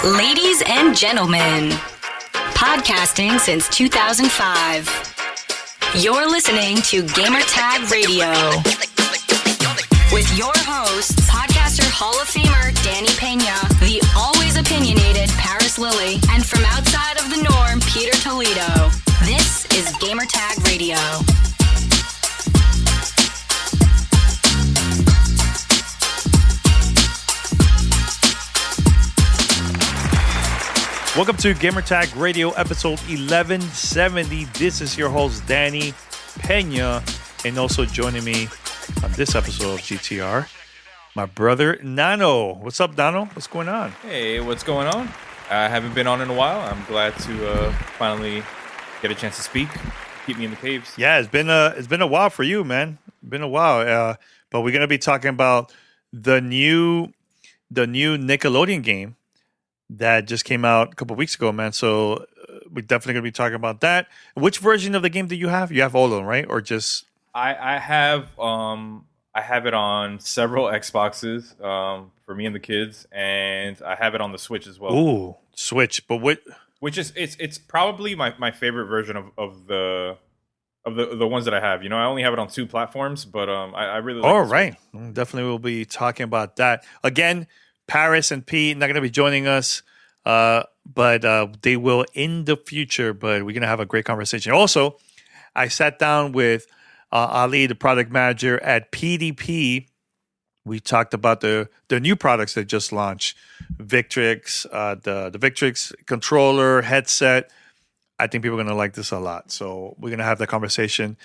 Ladies and gentlemen, podcasting since 2005. You're listening to Gamertag Radio with your host, podcaster Hall of Famer Danny Pena, the always opinionated Paris Lilly, and from outside of the norm, Peter Toledo. This is Gamertag Radio. Welcome to Gamertag Radio, episode 1170. This is your host, Danny Pena, and also joining me on this episode of GTR, my brother, Nano. What's up, Nano? What's going on? Hey, what's going on? I haven't been on in a while. I'm glad to finally get a chance to speak. Keep me in the caves. Yeah, it's been a while for you, man. Been a while. But we're gonna be talking about the new Nickelodeon game that just came out a couple weeks ago, man. So we're definitely going to be talking about that. Which version of the game do you have? You have all of them, right? Or just... I have it on several Xboxes for me and the kids, and I have it on the Switch as well. Ooh, Switch. But what... Which is it's probably my favorite version of the ones that I have. You know, I only have it on two platforms, but I really like it. All right. Definitely we'll be talking about that. Again, Paris and Pete not going to be joining us, but they will in the future. But we're going to have a great conversation. Also, I sat down with Ali, the product manager at PDP. We talked about the new products that just launched, Victrix, the Victrix controller, headset. I think people are going to like this a lot. So we're going to have that conversation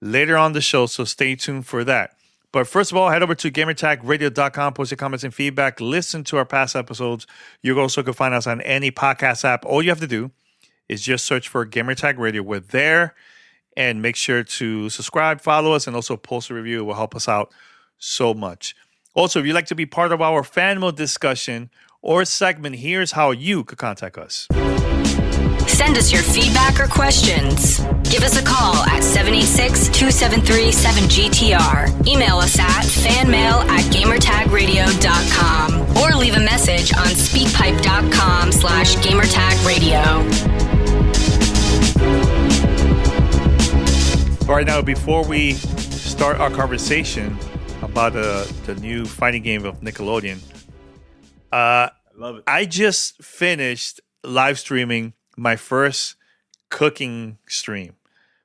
later on the show, so stay tuned for that. But first of all, head over to gamertagradio.com, post your comments and feedback, listen to our past episodes. You also can find us on any podcast app. All you have to do is just search for Gamertag Radio. We're there, and make sure to subscribe, follow us, and also post a review. It will help us out so much. Also, if you'd like to be part of our fan mail discussion or segment, here's how you could contact us. Send us your feedback or questions. Give us a call at 786-273-7GTR. Email us at fanmail@gamertagradio.com or leave a message on speakpipe.com/gamertagradio. All right, now before we start our conversation about the new fighting game of Nickelodeon, I love it. I just finished live streaming my first cooking stream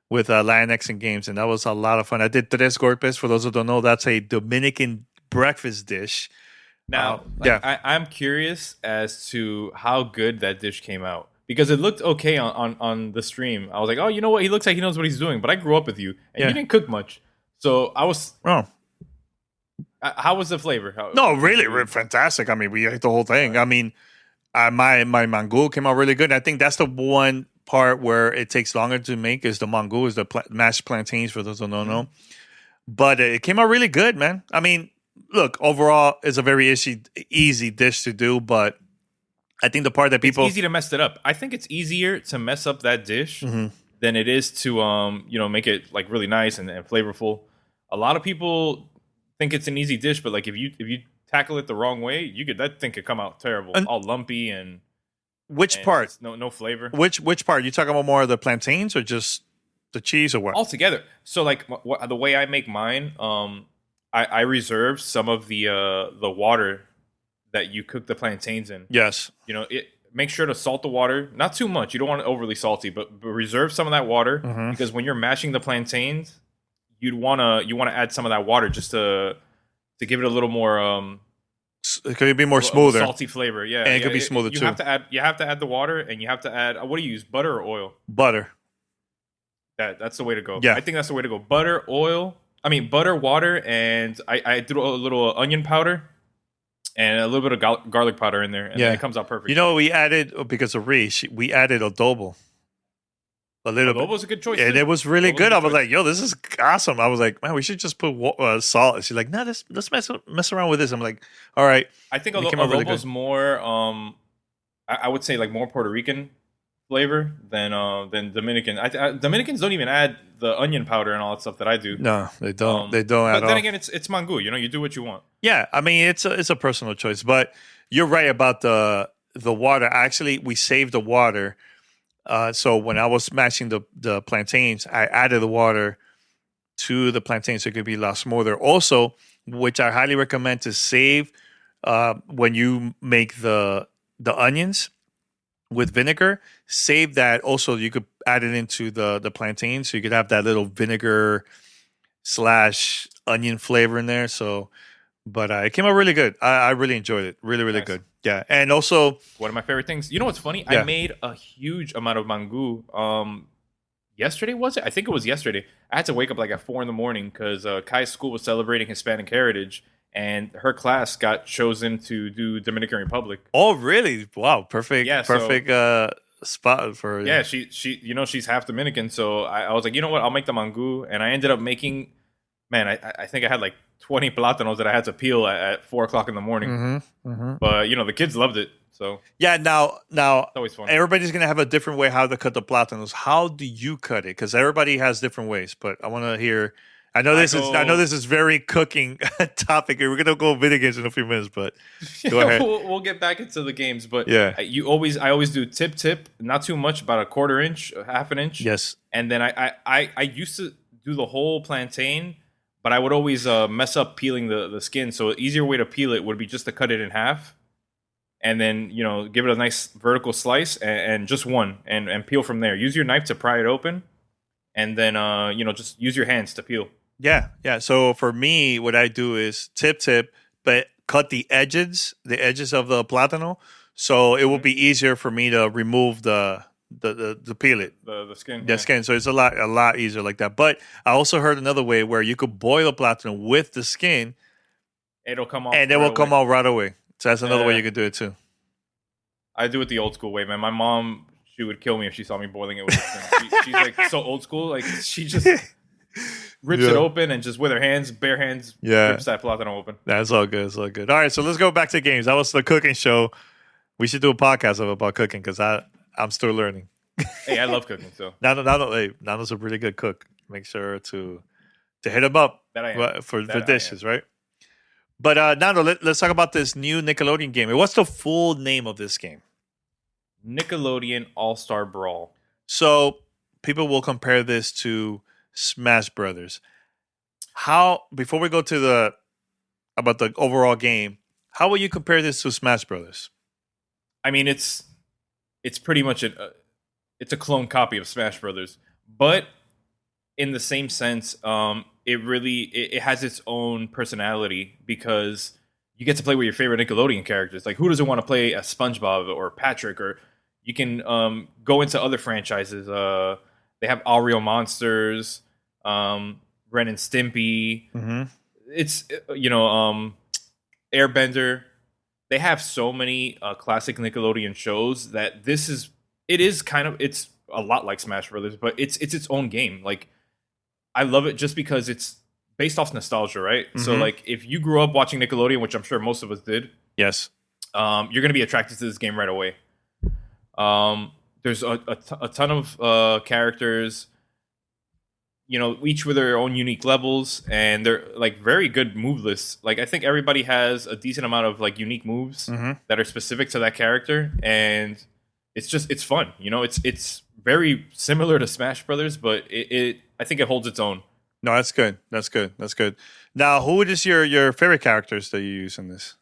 with Latinx and Games, and that was a lot of fun. I did tres golpes. For those who don't know, that's a Dominican breakfast dish. Now, I'm curious as to how good that dish came out, because it looked okay on the stream. I was like, oh, you know what? He looks like he knows what he's doing. But I grew up with you, and you didn't cook much. So I was... Oh. How was the flavor? Really fantastic. I mean, we ate the whole thing. I mean... my mangú came out really good. I think that's the one part where it takes longer to make is the mangú, is the mashed plantains, for those who don't know. But it came out really good, man. I mean, look, overall, it's a very easy dish to do, but I think the part that people... It's easy to mess it up. I think it's easier to mess up that dish than it is to, make it like really nice and flavorful. A lot of people think it's an easy dish, but like if you tackle it the wrong way, that thing could come out terrible, all lumpy and part? No flavor. Which part? You talking about more of the plantains or just the cheese or what? All together. So like the way I make mine, I reserve some of the water that you cook the plantains in. Yes. Make sure to salt the water, not too much. You don't want it overly salty, but reserve some of that water because when you're mashing the plantains, you want to add some of that water just to give it a little more it could be more smoother, salty flavor. Yeah, and it could be smoother too. You have to add the water, and you have to add, what do you use, butter or oil? Butter. That's the way to go. Yeah, I think that's the way to go. Butter, water, and I threw a little onion powder and a little bit of garlic powder in there, and then it comes out perfect. You know, we added, because of Reese, we added adobo. Adobo was a good choice. And it was really good. I was like, yo, this is awesome. I was like, man, we should just put salt. And she's like, no, let's mess around with this. I'm like, all right. I think adobo is more, I would say like more Puerto Rican flavor than Dominican. Dominicans don't even add the onion powder and all that stuff that I do. No, they don't. They don't at all. But then again, it's mangú. You do what you want. Yeah, I mean, it's a personal choice. But you're right about the the water. Actually, we saved the water. So when I was smashing the plantains, I added the water to the plantains so it could be a lot smoother. Also, which I highly recommend to save when you make the onions with vinegar. Save that. Also, you could add it into the plantain, so you could have that little vinegar / onion flavor in there. So, but it came out really good. I really enjoyed it. Really, really Nice. good. Yeah, and also One of my favorite things. You know what's funny? Yeah. I made a huge amount of mango. Yesterday was it? I think it was yesterday. I had to wake up like at 4 a.m. because Kai's school was celebrating Hispanic heritage, and her class got chosen to do Dominican Republic. Oh, really? Wow, perfect. Yeah, so- perfect spot for Yeah, she she's half Dominican, so I was like, you know what? I'll make the mango, and I ended up making. Man, I think I had like 20 plátanos that I had to peel at 4 o'clock in the morning. But the kids loved it, so Yeah. Now, it's always fun. everybody's gonna have a different way how to cut the plátanos. How do you cut it? Because everybody has different ways. But I want to hear. I know this is very cooking topic. We're gonna go video games in a few minutes, but go ahead. We'll get back into the games, but Yeah. I always do tip, not too much, about a 1/4 inch, half an inch. Yes. And then I used to do the whole plantain, but I would always mess up peeling the skin. So an easier way to peel it would be just to cut it in half, and then give it a nice vertical slice and just one, and peel from there. Use your knife to pry it open, and then just use your hands to peel. Yeah. Yeah. So for me, what I do is tip, but cut the edges of the plátano, so it will be easier for me to remove the peel it. The skin. The skin, so it's a lot easier like that. But I also heard another way where you could boil the plátano with the skin, It'll come off, and it will come out right away. So that's another way you could do it too. I do it the old school way, man. My mom, she would kill me if she saw me boiling it with the skin. She's like so old school. Like she just rips it open and just with her hands, bare hands, rips that plátano open. That's all good. It's all good. All right, so let's go back to games. That was the cooking show. We should do a podcast about cooking because I'm still learning. Hey, I love cooking, so Nano's a really good cook. Make sure to hit him up that I am. for dishes, right? But Nano, let's talk about this new Nickelodeon game. What's the full name of this game? Nickelodeon All-Star Brawl. So people will compare this to Smash Brothers. How, before we go to about the overall game, how will you compare this to Smash Brothers? I mean, it's pretty much it's a clone copy of Smash Brothers, but in the same sense, it has its own personality because you get to play with your favorite Nickelodeon characters. Like, who doesn't want to play as SpongeBob or Patrick? Or you can go into other franchises. They have All Real Monsters, Ren and Stimpy. Mm-hmm. It's Airbender. They have so many classic Nickelodeon shows that it's a lot like Smash Brothers, but it's its own game. Like, I love it just because it's based off nostalgia, right? Mm-hmm. So like if you grew up watching Nickelodeon, which I'm sure most of us did, Yes. you're going to be attracted to this game right away. There's a ton of characters, each with their own unique levels, and they're like very good move lists. Like I think everybody has a decent amount of like unique moves that are specific to that character, and it's fun. It's very similar to Smash Brothers, but I think it holds its own. No, that's good. That's good. Now, who is your favorite characters that you use in this?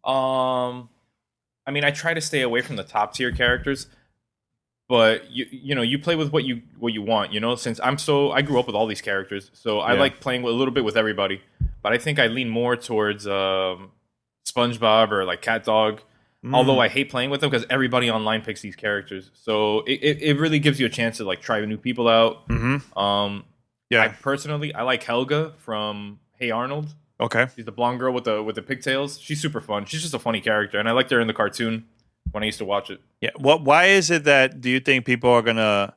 I mean, I try to stay away from the top tier characters, but you play with what you want. Since I grew up with all these characters, so I like playing a little bit with everybody. But I think I lean more towards SpongeBob or like Cat Dog. Although I hate playing with them because everybody online picks these characters, so it really gives you a chance to like try new people out. I like Helga from Hey Arnold. Okay. She's the blonde girl with the pigtails. She's super fun. She's just a funny character, and I liked her in the cartoon when I used to watch it. Yeah. Why is it that do you think people are gonna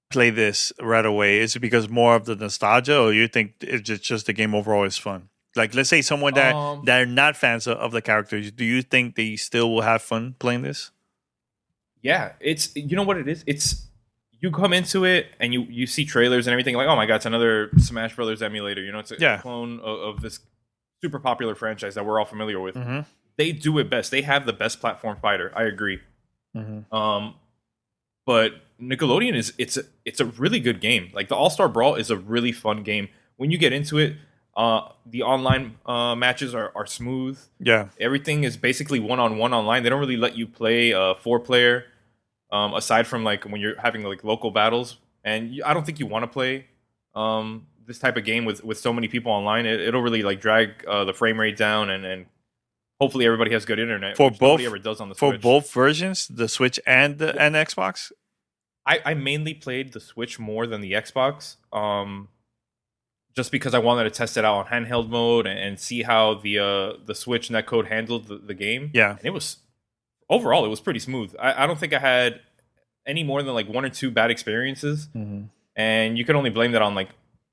play this right away? Is it because more of the nostalgia, or you think it's just the game overall is fun? Like, let's say someone that are not fans of the characters, do you think they still will have fun playing this? Yeah, it's what it is. It's you come into it and you see trailers and everything like, oh my god, it's another Smash Brothers emulator. It's a clone of this super popular franchise that we're all familiar with. they do it best. They have the best platform fighter. I agree. Mm-hmm. But Nickelodeon it's a really good game. Like the All Star Brawl is a really fun game. When you get into it, the online matches are smooth. Yeah. Everything is basically one-on-one online. They don't really let you play 4-player, aside from like when you're having like local battles. And I don't think you want to play this type of game with so many people online. It'll really like drag the frame rate down, and hopefully everybody has good internet, For which both, nobody ever does on the for Switch. both versions, the Switch and the and Xbox. I mainly played the Switch more than the Xbox, just because I wanted to test it out on handheld mode and see how the Switch netcode handled the game. Yeah. And it was overall it was pretty smooth. I don't think I had any more than like 1 or 2 bad experiences, Mm-hmm. and you can only blame that on like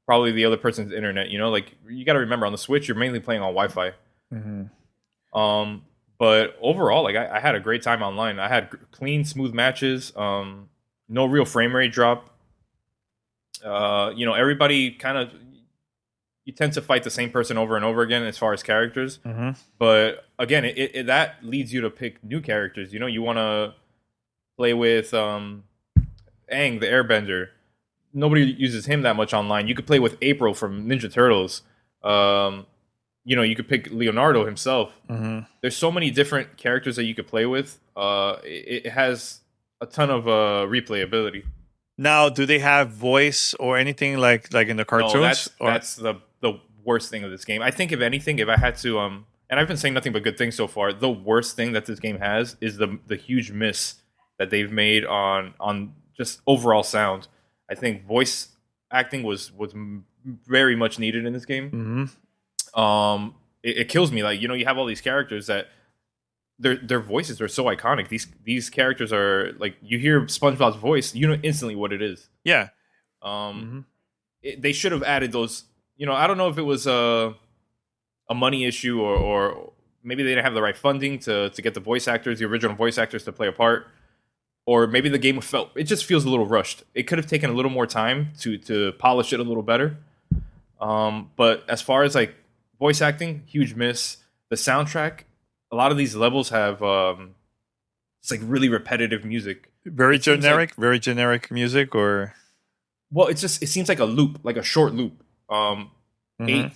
probably the other person's internet. You know, like you got to remember on the Switch you're mainly playing on Wi-Fi. Mm-hmm. But overall, like I had a great time online. I had clean, smooth matches. No real frame rate drop. Everybody kind of, you tend to fight the same person over and over again as far as characters. Mm-hmm. But again, it that leads you to pick new characters. You know, you want to play with Aang the Airbender. Nobody uses him that much online. You could play with April from Ninja Turtles. You could pick Leonardo himself. Mm-hmm. There's so many different characters that you could play with. It has a ton of replayability. Now, do they have voice or anything like in the cartoons? No, that's the worst thing of this game. I think if anything, if I had to, and I've been saying nothing but good things so far, the worst thing that this game has is the huge miss that they've made on just overall sound. I think voice acting was very much needed in this game. Mm-hmm. It kills me. Like, you have all these characters that their voices are so iconic. These characters are like, you hear SpongeBob's voice, you know instantly what it is. Yeah. Mm-hmm. They should have added those. I don't know if it was a money issue or maybe they didn't have the right funding to get the original voice actors to play a part, or maybe the game it just feels a little rushed. It could have taken a little more time to polish it a little better. But as far as like voice acting, huge miss. The soundtrack, a lot of these levels have it's like really repetitive music. Very generic music, or well, it seems like a loop, like a short loop. Mm-hmm.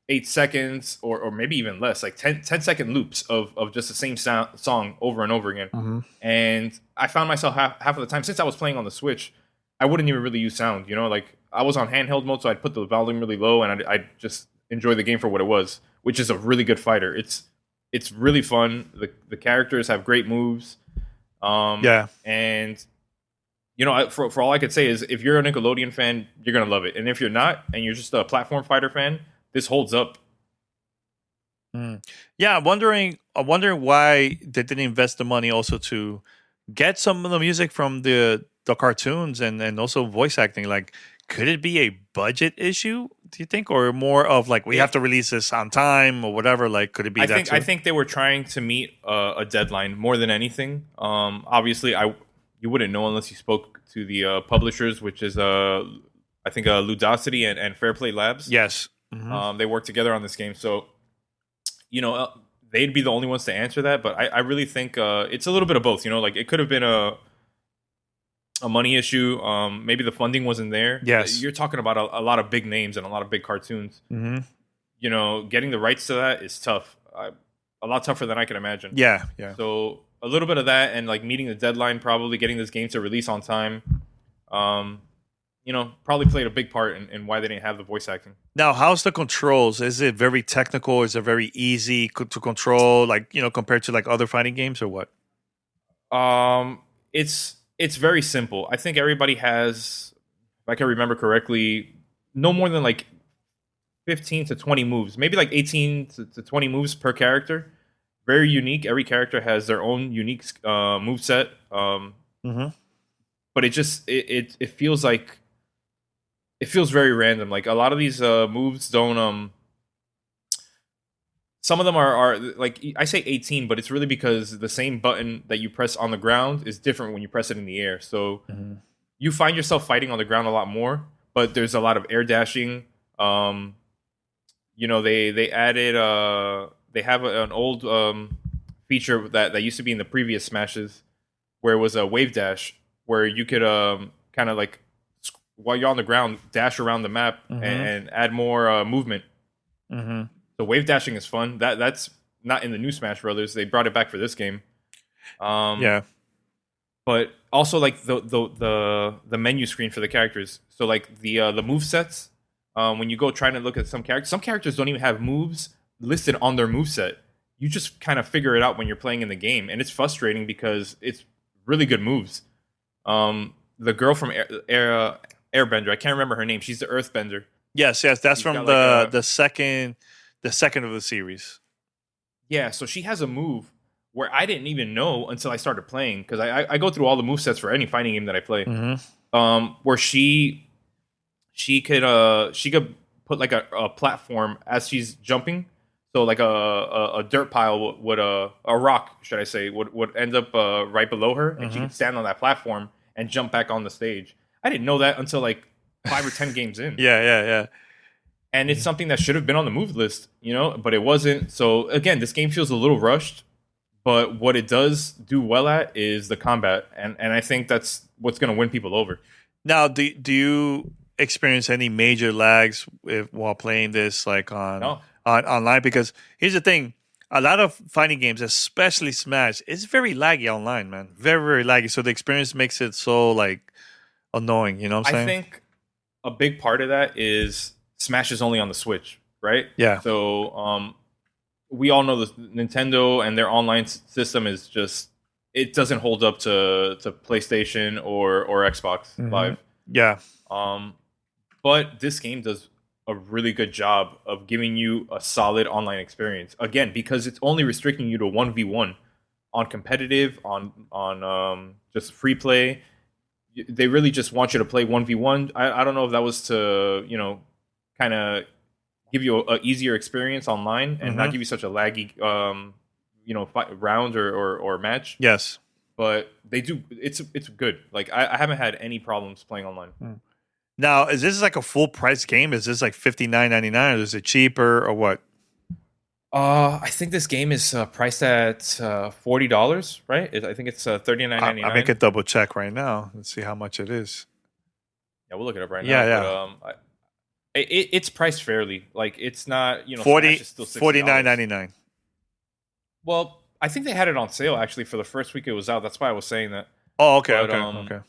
8 seconds or maybe even less, like 10-second loops of just the same song over and over again. Mm-hmm. And I found myself half of the time, since I was playing on the Switch, I wouldn't even really use sound. Like I was on handheld mode, so I'd put the volume really low and I'd just enjoy the game for what it was, which is a really good fighter. It's really fun. The characters have great moves. Yeah. And for all I could say is, if you're a Nickelodeon fan, you're gonna love it. And if you're not, and you're just a platform fighter fan, this holds up. Yeah, I'm wondering why they didn't invest the money also to get some of the music from the cartoons and also voice acting. Like, could it be a budget issue, do you think, or more of like we have to release this on time or whatever? Like, could it be that too? I think they were trying to meet a deadline more than anything. Obviously, you wouldn't know unless you spoke to the publishers, which is I think Ludosity and Fair Play Labs. Yes. Mm-hmm. They work together on this game, so they'd be the only ones to answer that. But I really think it's a little bit of both. Like it could have been a money issue. Maybe the funding wasn't there. Yes, you're talking about a lot of big names and a lot of big cartoons. Mm-hmm. Getting the rights to that is tough. A lot tougher than I can imagine. Yeah. So a little bit of that, and like meeting the deadline, probably getting this game to release on time. Probably played a big part in why they didn't have the voice acting. Now, how's the controls? Is it very technical? Is it very easy to control, like, compared to like other fighting games, or what? It's very simple. I think everybody has, if I can remember correctly, no more than like 15 to 20 moves, maybe like 18 to 20 moves per character. Very unique. Every character has their own unique move set. Mm-hmm. But it just it feels like, it feels very random. Like a lot of these moves don't. Some of them are like, I say 18, but it's really because the same button that you press on the ground is different when you press it in the air. So you find yourself fighting on the ground a lot more, but there's a lot of air dashing. They added they have an old feature that used to be in the previous Smashes, where it was a wave dash, where you could kind of like while you're on the ground dash around the map and add more movement. So wave dashing is fun. That's not in the new Smash Brothers. They brought it back for this game. Yeah. But also like the menu screen for the characters. So like the move sets. When you go trying to look at some characters don't even have moves listed on their moveset. You just kind of figure it out when you're playing in the game, and it's frustrating because it's really good moves. The girl from Airbender, I can't remember her name. She's the Earthbender. Yes, that's She's from the second of the series. Yeah, so she has a move where I didn't even know until I started playing, because I go through all the movesets for any fighting game that I play. Where she could put like a platform as she's jumping. So like a dirt pile would a rock, should I say, would end up right below her, and she could stand on that platform and jump back on the stage. I didn't know that until like 5 or 10 games in. Yeah. And it's something that should have been on the move list, but it wasn't. So again, this game feels a little rushed, but what it does do well at is the combat, and I think that's what's going to win people over. Now, do you experience any major lags while playing this, like on online? Because here's the thing: a lot of fighting games, especially Smash, is very laggy online, man. Very, very laggy. So the experience makes it so like annoying. You know what I'm saying? I think a big part of that is Smash is only on the Switch, right? Yeah. So we all know the Nintendo and their online system is just, it doesn't hold up to PlayStation or Xbox Live. Yeah. But this game does a really good job of giving you a solid online experience. Again, because it's only restricting you to 1v1 on competitive, on just free play. They really just want you to play 1v1. I don't know if that was to, kind of give you a easier experience online and not give you such a laggy, round or match. Yes. But they do. It's good. Like I haven't had any problems playing online. Now, is this like a full price game? Is this like $59.99, or is it cheaper, or what? I think this game is priced at $40, right? I think it's $39.99. I can double check right now and see how much it is. Yeah, we'll look it up right now. Yeah. But, it's priced fairly. Like it's not, $49.99. Well, I think they had it on sale actually for the first week it was out. That's why I was saying that. Oh, okay, okay.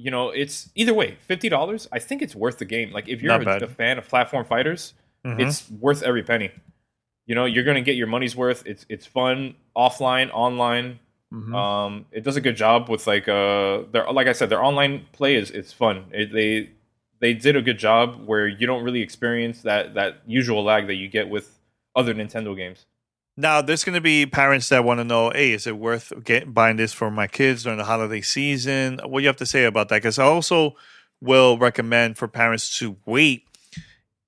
It's either way, $50. I think it's worth the game. Like if you're a fan of platform fighters, it's worth every penny. You're going to get your money's worth. It's fun, offline, online. It does a good job with like I said, their online play is fun. They did a good job where you don't really experience that usual lag that you get with other Nintendo games. Now, there's going to be parents that want to know, hey, is it worth buying this for my kids during the holiday season? What do you have to say about that? Because I also will recommend for parents to wait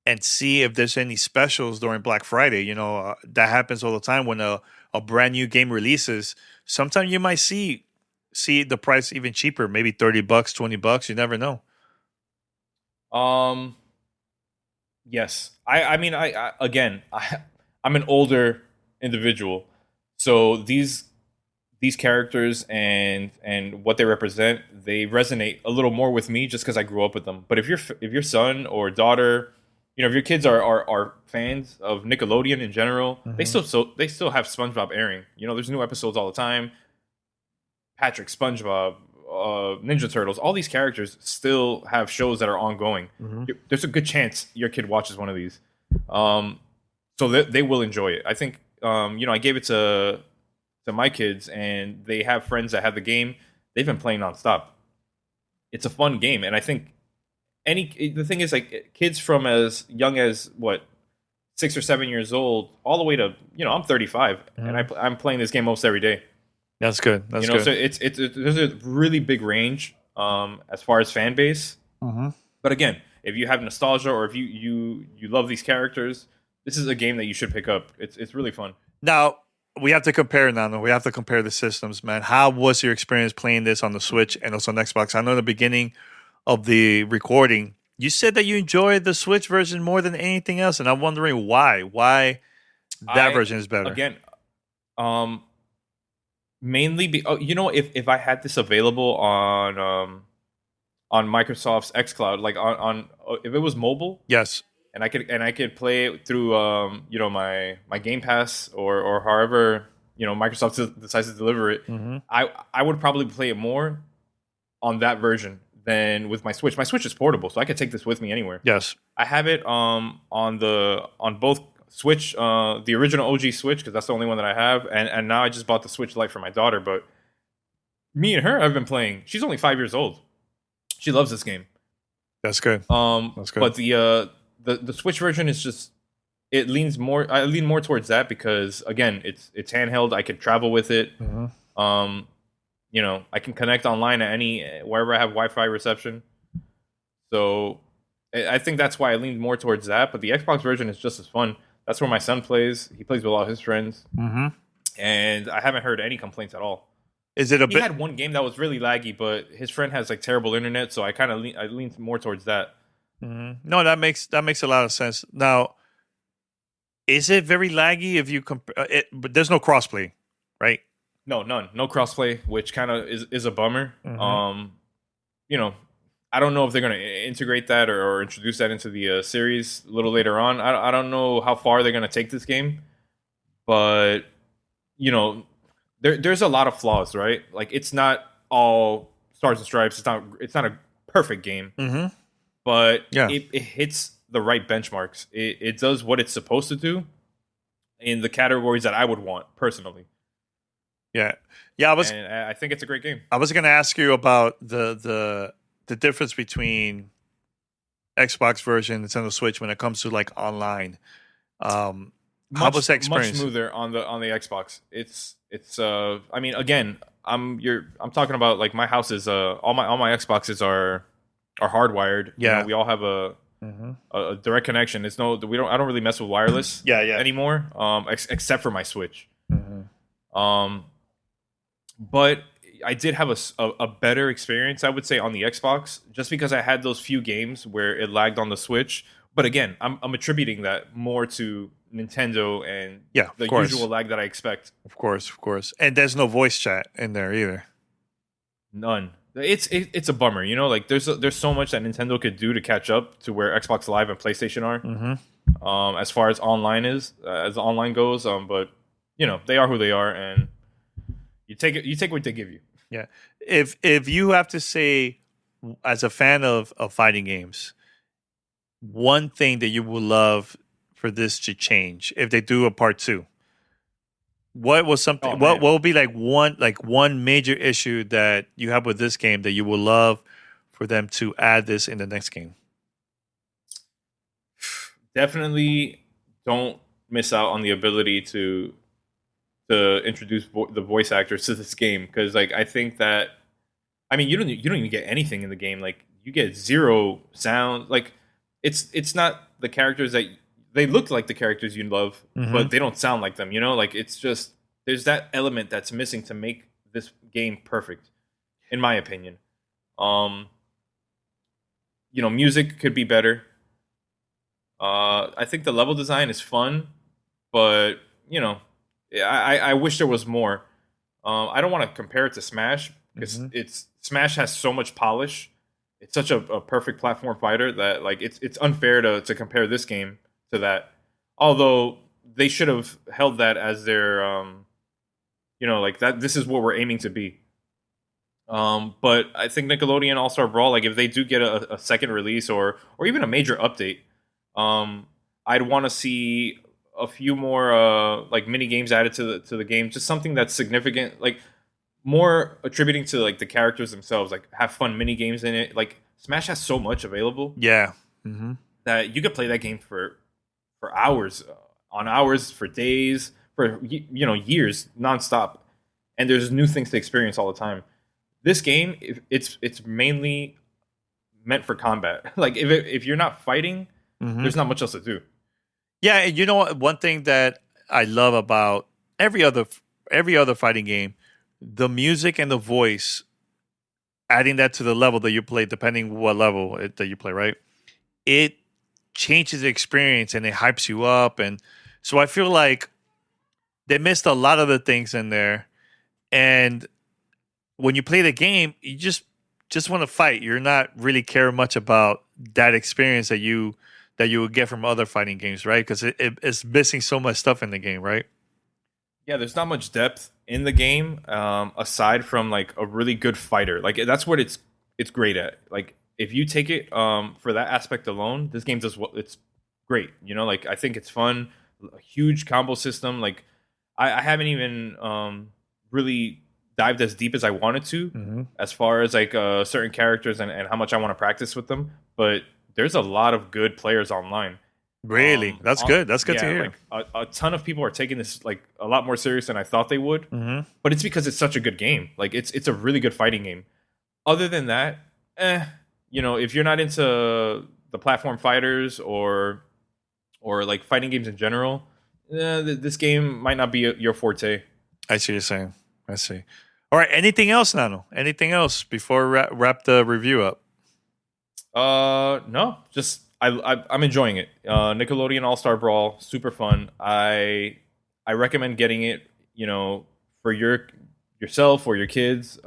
and see if there's any specials during Black Friday. That happens all the time when a brand new game releases. Sometimes you might see the price even cheaper, maybe $30, $20. You never know. Yes. I'm an older individual, so these characters and what they represent, they resonate a little more with me just because I grew up with them. But if your son or daughter, if your kids are fans of Nickelodeon in general, they still have SpongeBob airing. There's new episodes all the time. Patrick, SpongeBob, Ninja Turtles, all these characters still have shows that are ongoing. There's a good chance your kid watches one of these, so they will enjoy it. I think I gave it to my kids, and they have friends that have the game. They've been playing nonstop. It's a fun game, and I think the thing is, like, kids from as young as 6 or 7 years old, all the way to I'm 35, and I'm playing this game almost every day. That's good. That's good. So there's a really big range as far as fan base. But again, if you have nostalgia or if you love these characters, this is a game that you should pick up. It's really fun. Now we have to compare. We have to compare the systems, man. How was your experience playing this on the Switch and also on Xbox? I know in the beginning of the recording, you said that you enjoyed the Switch version more than anything else, and I'm wondering why. Why that version is better? Again, mainly you know, if I had this available on Microsoft's xCloud, like on if it was mobile, Yes. and I could play it through you know, my Game Pass, or however, you know, Microsoft decides to deliver it, Mm-hmm. I would probably play it more on that version than with my Switch. My Switch is portable, so I could take this with me anywhere. Yes. I have it on both Switch, the original OG Switch, because that's the only one that I have, and now I just bought the Switch Lite for my daughter. But me and her have been playing. She's only 5 years old. She loves this game. That's good. That's good. But the Switch version is just, it leans more. I lean more towards that because, again, it's handheld. I can travel with it. Mm-hmm. You know, I can connect online at wherever I have Wi-Fi reception. So I think that's why I leaned more towards that. But the Xbox version is just as fun. That's where my son plays. He plays with all his friends, Mm-hmm. and I haven't heard any complaints at all. Is it a He bit? had one game that was really laggy, but his friend has like terrible internet, so I kind of leaned more towards that. Mm-hmm. No, that makes a lot of sense. Now, is it very laggy if you compare it? But there's no crossplay, right? No, none, no crossplay, which kind of is a bummer. Mhm. You know, I don't know if they're going to integrate that or introduce that into the series a little later on. I don't know how far they're going to take this game, but you know, there's a lot of flaws, right? Like, it's not all stars and stripes. It's not a perfect game, Mm-hmm. but Yeah. it hits the right benchmarks. It does what it's supposed to do in the categories that I would want personally. Yeah. Yeah. And I think it's a great game. I was going to ask you about the difference between Xbox version and Nintendo Switch when it comes to like online. How was that experience? Much smoother on the Xbox. It's I mean, again, I'm talking about, like, my house is all my Xboxes are hardwired. Yeah. You know, we all have Mm-hmm. a direct connection. I don't really mess with wireless Yeah. Yeah. anymore, except for my Switch. Mm-hmm. But I did have a better experience, I would say, on the Xbox, just because I had those few games where it lagged on the Switch. But again, I'm attributing that more to Nintendo and the usual lag that I expect. Of course. And there's no voice chat in there either. None. It's a bummer, you know. Like, there's so much that Nintendo could do to catch up to where Xbox Live and PlayStation are. Mm-hmm. As far as online goes. But you know, they are who they are, and you take what they give you. Yeah. If you have to say, as a fan of fighting games, one thing that you would love for this to change if they do a part 2, what was something? Oh, what man. will be one major issue that you have with this game that you would love for them to add this in the next game? Definitely don't miss out on the ability to introduce the voice actors to this game, because, like, I think that, I mean, you don't even get anything in the game. Like, you get zero sound. Like, it's not the characters that they look like the characters you love, Mhm. but they don't sound like them. You know, like, it's just, there's that element that's missing to make this game perfect, in my opinion. You know, music could be better. I think the level design is fun, but you know, I wish there was more. I don't want to compare it to Smash because Smash has so much polish. It's such a perfect platform fighter that, like, it's unfair to compare this game to that. Although they should have held that as their you know, like, that this is what we're aiming to be. But I think Nickelodeon All-Star Brawl, like, if they do get a second release or even a major update, I'd want to see a few more like mini games added to the game, just something that's significant, like more attributing to, like, the characters themselves, like have fun mini games in it. Like, Smash has so much available Yeah. Mm-hmm. that you could play that game for hours on hours, for days, for, you know, years nonstop, and there's new things to experience all the time. This game, it's mainly meant for combat. Like, if you're not fighting, Mm-hmm. there's not much else to do. Yeah, and you know what? One thing that I love about every other fighting game, the music and the voice, adding that to the level that you play, depending what level that you play, right? It changes the experience and it hypes you up, and so I feel like they missed a lot of the things in there, And when you play the game, you just want to fight. You're not really care much about that experience that you would get from other fighting games, right? Because it's missing so much stuff in the game, right? Yeah, there's not much depth in the game aside from like a really good fighter. Like that's what it's great at. Like if you take it for that aspect alone, this game does what it's great. You know, like I think it's fun, a huge combo system. Like I haven't even really dived as deep as I wanted to as far as like certain characters and how much I want to practice with them. But there's a lot of good players online. Really? That's good. That's good to hear. Like a ton of people are taking this like a lot more serious than I thought they would. But it's because it's such a good game. Like it's a really good fighting game. Other than that, you know, if you're not into the platform fighters or like fighting games in general, this game might not be your forte. I see what you're saying. I see. All right. Anything else, Nano? Anything else before we wrap the review up? No, just I'm enjoying it. Nickelodeon All-Star Brawl, super fun. I recommend getting it, you know, for yourself or your kids.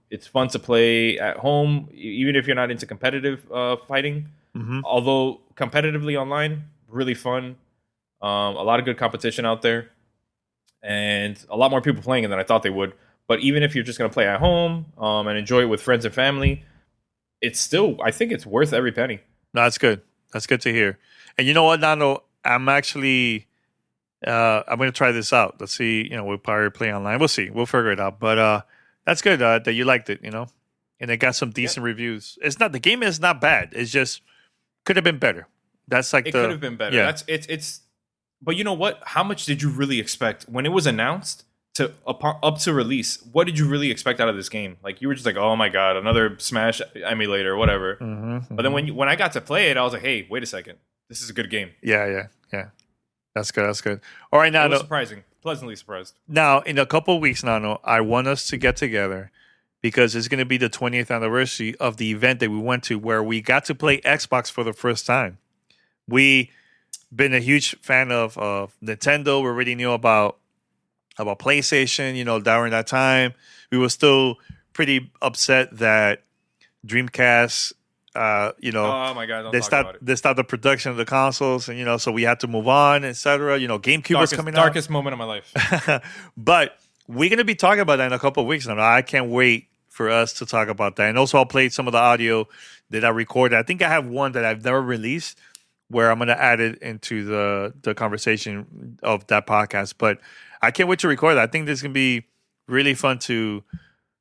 It's fun to play at home, even if you're not into competitive fighting. Although competitively online, really fun. A lot of good competition out there, and a lot more people playing it than I thought they would. But even if you're just gonna play at home and enjoy it with friends and family, it's still, I think it's worth every penny. No, that's good. That's good to hear. And you know what, Nano? I'm actually, I'm going to try this out. Let's see. You know, we'll probably play online. We'll see. We'll figure it out. But that's good that you liked it. You know, and it got some decent reviews. It's not, the game is not bad. It's just could have been better. That's like it could have been better. Yeah. It's. But you know what? How much did you really expect when it was announced to up to release? What did you really expect out of this game? Like you were just like, oh my god, another Smash emulator or whatever. But then when I got to play it, I was like, hey, wait a second, this is a good game. Yeah. That's good. That's good. All right, Nano. It was surprising, pleasantly surprised. Now, in a couple of weeks, Nano, I want us to get together because it's going to be the 20th anniversary of the event that we went to where we got to play Xbox for the first time. We been a huge fan of Nintendo. We already knew about PlayStation, you know, during that time. We were still pretty upset that Dreamcast, you know, oh my god, they stopped the production of the consoles, and you know, so we had to move on, etc. You know, GameCube was coming out. Darkest moment of my life. But we're gonna be talking about that in a couple of weeks now. I can't wait for us to talk about that. And also, I'll play some of the audio that I recorded. I think I have one that I've never released, where I'm gonna add it into the conversation of that podcast. But I can't wait to record that. I think this is gonna be really fun to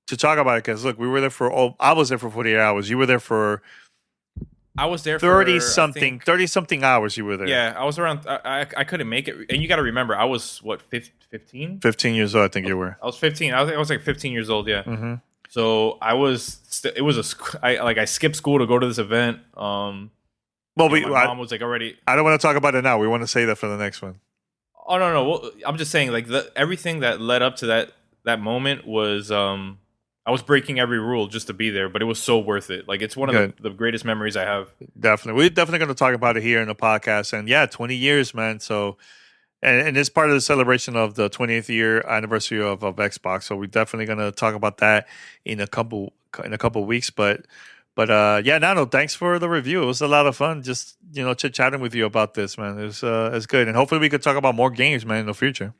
talk about it because look, we were there I was there for 48 hours. You were there for I was there 30 for something hours. You were there. Yeah, I was around. I couldn't make it, and you got to remember, I was what 15? 15 years old. I think you were. I was 15. I was like 15 years old. Yeah. So I was. It was I skipped school to go to this event. Well, my mom was like already. I don't want to talk about it now. We want to save that for the next one. Oh no. Well, I'm just saying, like everything that led up to that moment was. I was breaking every rule just to be there, but it was so worth it. Like it's one of the greatest memories I have. Definitely. We're definitely going to talk about it here in the podcast. And yeah, 20 years, man. So, and it's part of the celebration of the 20th year anniversary of Xbox. So we're definitely going to talk about that in a couple weeks. But yeah, Nano, thanks for the review. It was a lot of fun just, you know, chit-chatting with you about this, man. It's good. And hopefully we could talk about more games, man, in the future.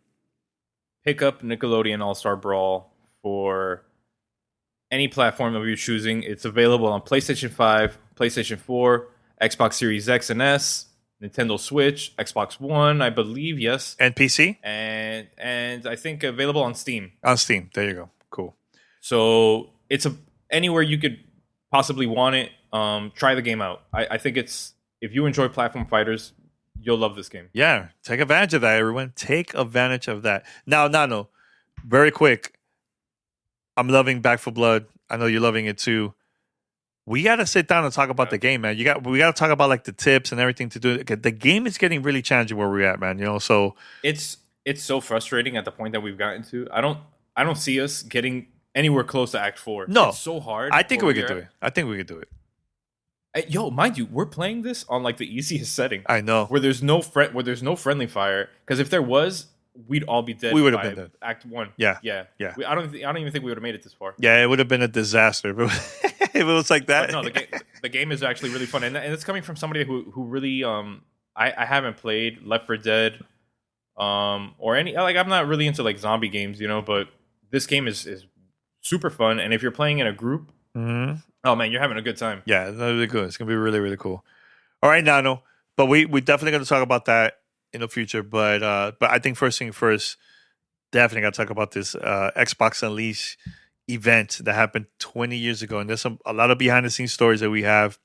Pick up Nickelodeon All-Star Brawl for any platform of your choosing. It's available on PlayStation 5, PlayStation 4, Xbox Series X and S, Nintendo Switch, Xbox One, I believe, yes. And PC? And I think available on Steam. On Steam. There you go. Cool. So it's anywhere you could possibly want it. Try the game out. I think if you enjoy platform fighters, you'll love this game. Yeah. Take advantage of that, everyone. Take advantage of that. Now, Nano, very quick. I'm loving Back 4 Blood. I know you're loving it too. We got to sit down and talk about the game, man. We got to talk about like the tips and everything to do. The game is getting really challenging where we're at, man. You know, so it's so frustrating at the point that we've gotten to. I don't see us getting anywhere close to Act 4. No, it's so hard. I think we could do it. I think we could do it. Yo, mind you, we're playing this on like the easiest setting. I know where there's no friendly fire. Because if there was, we'd all be dead. We would have by been dead. Act 1. Yeah. Yeah. Yeah. I don't even think we would have made it this far. Yeah, it would have been a disaster if it was like that. But no, the game is actually really fun, and it's coming from somebody who really I haven't played Left 4 Dead or any, like, I'm not really into like zombie games, but this game is super fun, and if you're playing in a group, oh man, you're having a good time. Yeah, it's really good. It's gonna be really, really cool. All right, Nano, but we definitely gonna talk about that in the future. But I think first thing first, definitely gotta talk about this Xbox Unleashed event that happened 20 years ago, and there's a lot of behind the scenes stories that we have.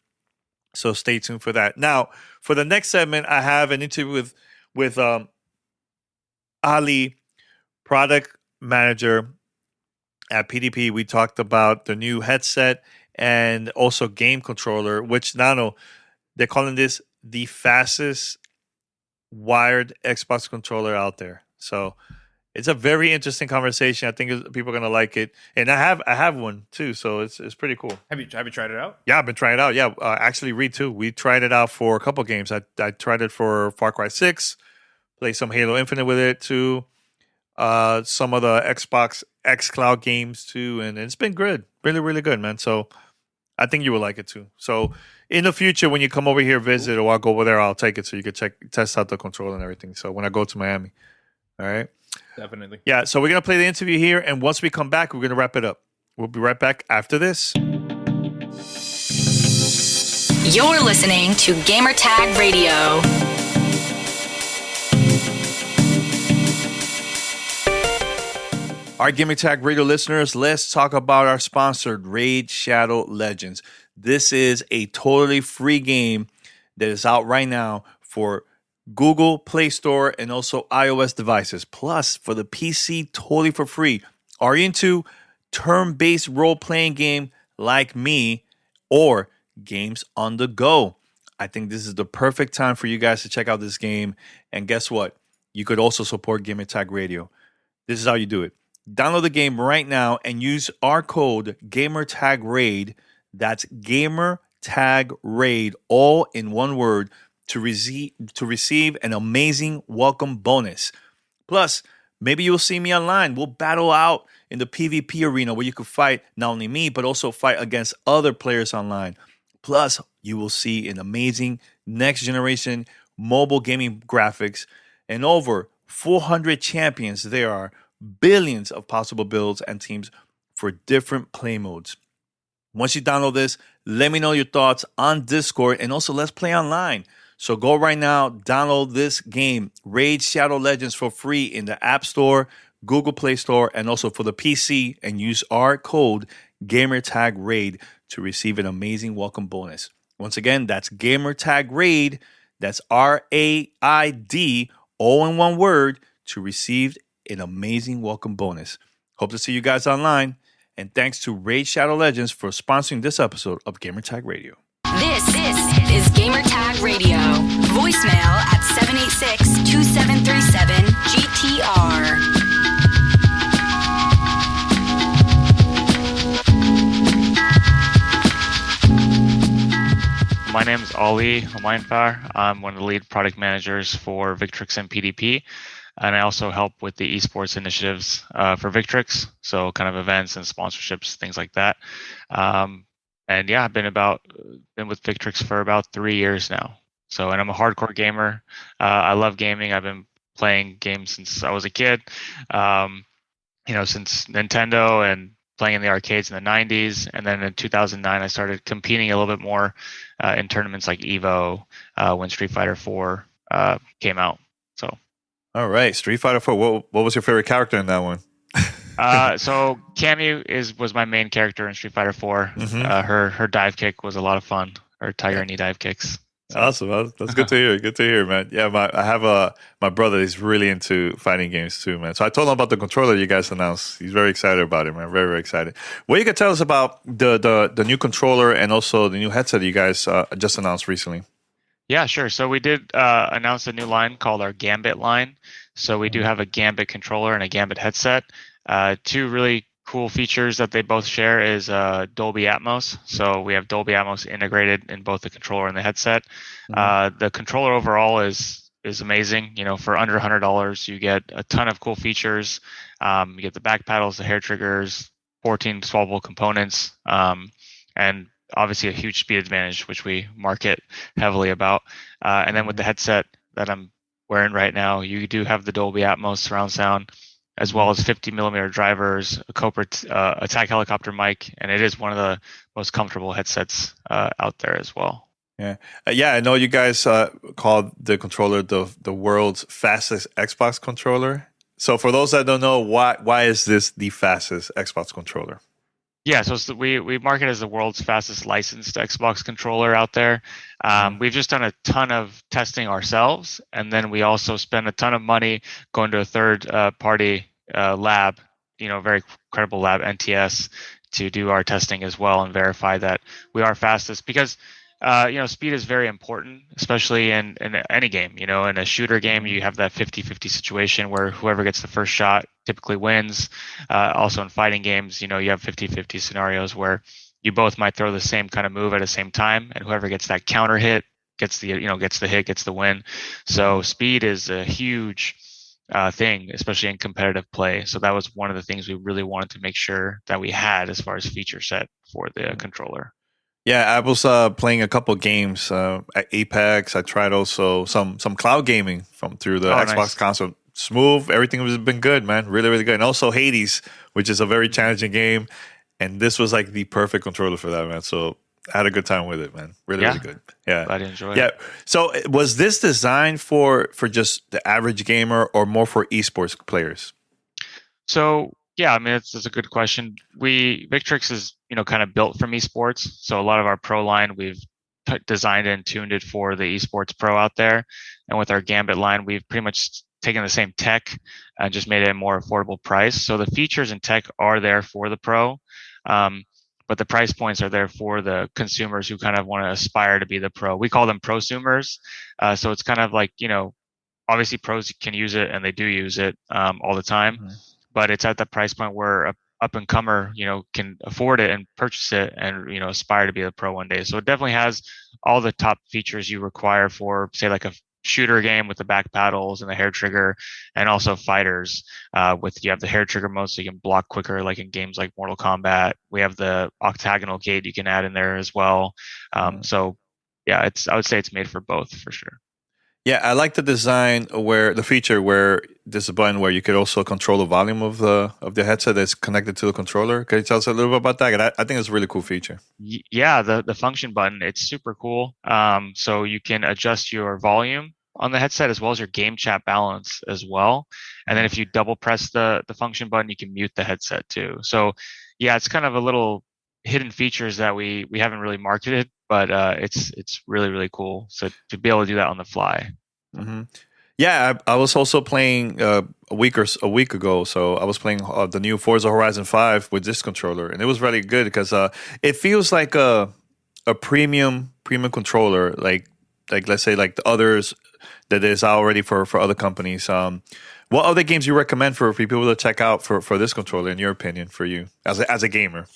So stay tuned for that. Now, for the next segment, I have an interview with Ali, product manager at PDP. We talked about the new headset and also game controller, which Nano, they're calling this the fastest wired Xbox controller out there. So it's a very interesting conversation. I think people are gonna like it, and I have one too. So it's pretty cool. Have you tried it out? Yeah, I've been trying it out. Yeah, actually, Reed too. We tried it out for a couple games. I tried it for Far Cry 6, played some Halo Infinite with it too. Some of the Xbox xCloud games too, and it's been good, really, really good, man. So I think you will like it too. So in the future, when you come over here visit, or I'll go over there, I'll take it so you can test out the controller and everything. So when I go to Miami, all right. Definitely. Yeah, so we're going to play the interview here, and once we come back, we're going to wrap it up. We'll be right back after this. You're listening to Gamertag Radio. All right, Gamertag Radio listeners, let's talk about our sponsor, Raid Shadow Legends. This is a totally free game that is out right now for Google Play Store and also iOS devices. Plus, for the PC, totally for free. Are you into turn-based role-playing game like me or games on the go? I think this is the perfect time for you guys to check out this game. And guess what? You could also support Gamertag Radio. This is how you do it. Download the game right now and use our code GamerTagRaid. That's GamerTagRaid, all in one word, to receive an amazing welcome bonus. Plus, maybe you'll see me online. We'll battle out in the PvP arena where you can fight not only me, but also fight against other players online. Plus, you will see an amazing next generation mobile gaming graphics and over 400 champions. There are billions of possible builds and teams for different play modes. Once you download this, let me know your thoughts on Discord, and also let's play online. So go right now, download this game, Raid Shadow Legends, for free in the App Store, Google Play Store, and also for the PC, and use our code GamerTagRaid to receive an amazing welcome bonus. Once again, that's GamerTagRaid, that's RAID, all in one word, to receive an amazing welcome bonus. Hope to see you guys online, and thanks to Raid Shadow Legends for sponsoring this episode of Gamertag Radio. This is Gamertag Radio. Voicemail at 786-2737-GTR. My name is Ali Humayunfar. I'm one of the lead product managers for Victrix and PDP. And I also help with the esports initiatives for Victrix. So kind of events and sponsorships, things like that. And yeah, I've been with Victrix for about 3 years now. So, and I'm a hardcore gamer. I love gaming. I've been playing games since I was a kid. Since Nintendo, and playing in the arcades in the 90s. And then in 2009, I started competing a little bit more in tournaments like Evo when Street Fighter 4 came out. So. All right, Street Fighter 4. What was your favorite character in that one? So Cammy was my main character in Street Fighter 4. Mm-hmm. Her dive kick was a lot of fun. Her Tiger Knee dive kicks. So. Awesome. That's good to hear. Good to hear, man. Yeah, I have my brother. He's really into fighting games too, man. So I told him about the controller you guys announced. He's very excited about it, man. Very, very excited. What you can tell us about the new controller and also the new headset you guys just announced recently? Yeah, sure. So we did announce a new line called our Gambit line. So we do have a Gambit controller and a Gambit headset. Two really cool features that they both share is Dolby Atmos. So we have Dolby Atmos integrated in both the controller and the headset. The controller overall is is amazing. For under $100, you get a ton of cool features. You get the back paddles, the hair triggers, 14 swallowable components, and obviously a huge speed advantage, which we market heavily about. And then with the headset that I'm wearing right now, you do have the Dolby Atmos surround sound, as well as 50 millimeter drivers, a Cobra attack helicopter mic, and it is one of the most comfortable headsets out there as well. Yeah, I know you guys called the controller the world's fastest Xbox controller. So for those that don't know, why is this the fastest Xbox controller? Yeah, so we market as the world's fastest licensed Xbox controller out there. We've just done a ton of testing ourselves, and then we also spend a ton of money going to a third party lab, very credible lab, NTS, to do our testing as well and verify that we are fastest, because speed is very important, especially in any game. In a shooter game, you have that 50-50 situation where whoever gets the first shot typically wins. Also in fighting games, you have 50-50 scenarios where you both might throw the same kind of move at the same time, and whoever gets that counter hit gets the hit, gets the win. So speed is a huge thing, especially in competitive play. So that was one of the things we really wanted to make sure that we had as far as feature set for the controller. Yeah, I was playing a couple games at Apex. I tried also some cloud gaming through the Xbox console. Smooth, everything has been good, man. Really, really good. And also Hades, which is a very challenging game, and this was like the perfect controller for that, man. So I had a good time with it, man. Really, really good. Yeah, glad you enjoyed it. Yeah. So was this designed for just the average gamer or more for esports players? So yeah, I mean, it's a good question. Victrix is, kind of built from esports. So a lot of our pro line, we've designed and tuned it for the esports pro out there. And with our Gambit line, we've pretty much taken the same tech and just made it a more affordable price. So the features and tech are there for the pro, but the price points are there for the consumers who kind of want to aspire to be the pro. We call them prosumers. So it's kind of like, obviously pros can use it and they do use it all the time. Mm-hmm. But it's at the price point where a up and comer, can afford it and purchase it and, aspire to be a pro one day. So it definitely has all the top features you require for, say, like a shooter game with the back paddles and the hair trigger, and also fighters you have the hair trigger mode so you can block quicker, like in games like Mortal Kombat. We have the octagonal gate you can add in there as well. So yeah, I would say it's made for both for sure. Yeah, I like the design the feature where there's a button where you could also control the volume of the headset that's connected to the controller. Can you tell us a little bit about that? I think it's a really cool feature. Yeah, the function button, it's super cool. So you can adjust your volume on the headset as well as your game chat balance as well. And then if you double press the function button, you can mute the headset too. So yeah, it's kind of a little hidden features that we haven't really marketed, but it's really, really cool. So to be able to do that on the fly. Mm-hmm. Yeah, I was also playing a week ago. So I was playing the new Forza Horizon 5 with this controller, and it was really good because it feels like a premium controller, like let's say like the others that is already for other companies. What other games you recommend for people to check out for this controller, in your opinion, for you as a gamer?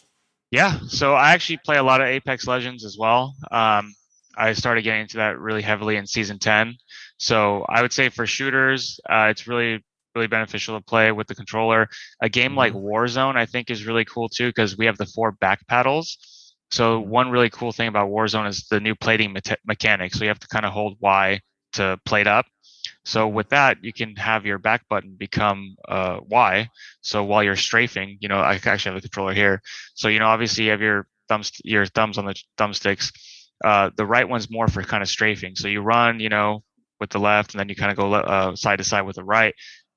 Yeah, so I actually play a lot of Apex Legends as well. I started getting into that really heavily in Season 10. So I would say for shooters, it's really, really beneficial to play with the controller. A game like Warzone, I think, is really cool too because we have the 4 back paddles. So one really cool thing about Warzone is the new plating mechanic. So you have to kind of hold Y to plate up. So with that, you can have your back button become Y. So while you're strafing, I actually have the controller here. So obviously you have your thumbs on the thumbsticks. The right one's more for kind of strafing. So you run, with the left, and then you kind of go side to side with the right.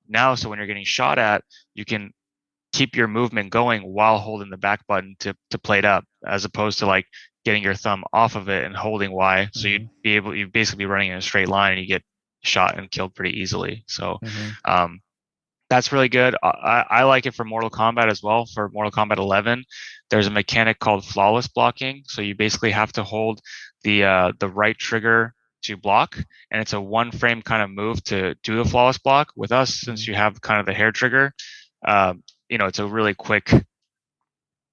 Now, so when you're getting shot at, you can keep your movement going while holding the back button to plate up, as opposed to like getting your thumb off of it and holding Y. So you'd basically be running in a straight line and you get shot and killed pretty easily. So that's really good. I like it for Mortal Kombat as well. For Mortal Kombat 11, there's a mechanic called flawless blocking. So you basically have to hold the right trigger to block, and it's a one frame kind of move to do the flawless block. With us, since you have kind of the hair trigger, it's a really quick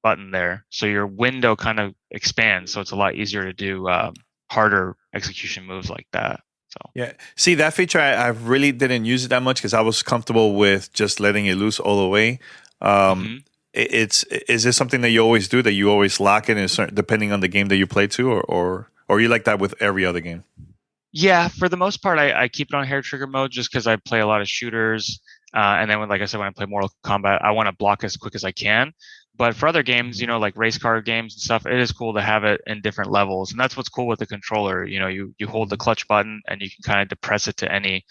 button there. So your window kind of expands. So it's a lot easier to do harder execution moves like that. So Yeah. See, that feature, I really didn't use it that much because I was comfortable with just letting it loose all the way. hmm Is this something that you always do, that you always lock it in a certain, depending on the game that you play to, or you like that with every other game? Yeah, for the most part, I keep it on hair trigger mode just because I play a lot of shooters. And then, like I said, when I play Mortal Kombat, I want to block as quick as I can. But for other games, like race car games and stuff, it is cool to have it in different levels. And that's what's cool with the controller. You hold the clutch button and you can kind of depress it to any